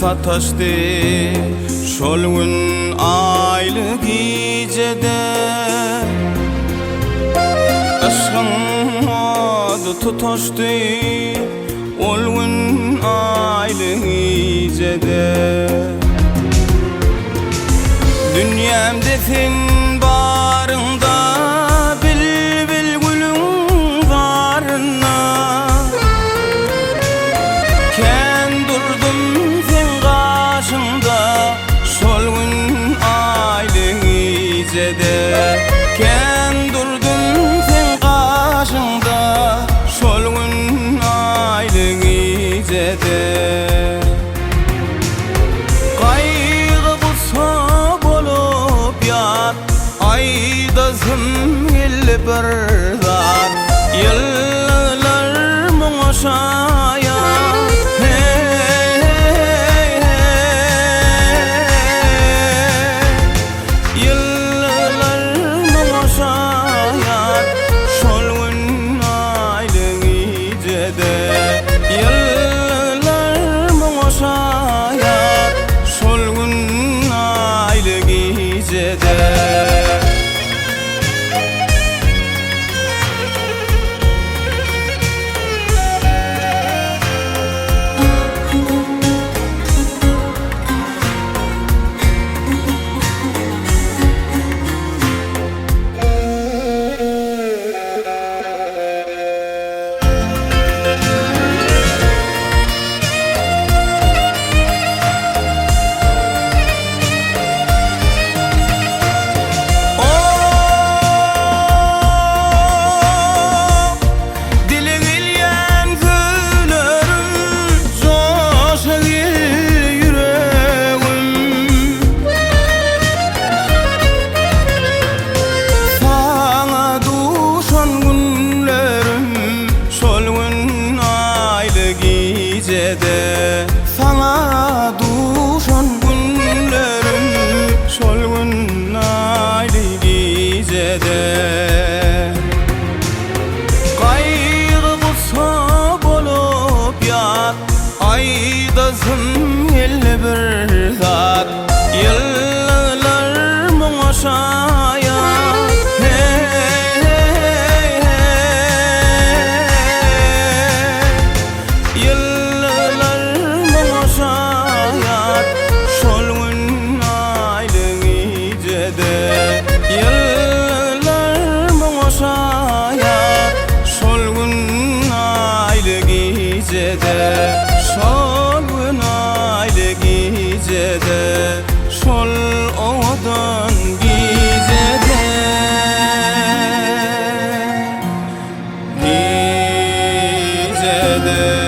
sataşdy şol gün aýly gijede aşkym ody tutaşdy ol gün aýly gijede dünyamda sen barında bilbil gülüň barına ken durdum sen gaşymda şol gün aýly gijede ken durdum sen gaşymda şol gün aýly gijede ayda zimgilli bir zat yıllar muňaşaýa yıllar muňaşaýa şol gün aýly gijede yıllar muňaşaýa şol gün aýly gijede sana duşan günlerim şol gün aýly gijede gaýry bolsa bolup ýat aýda zimgilli bir zat yıllar muňaşaýa yıllar muňaşaýa şol gün aýly gijede şol gün aýly gijede şol owadan gijede gijede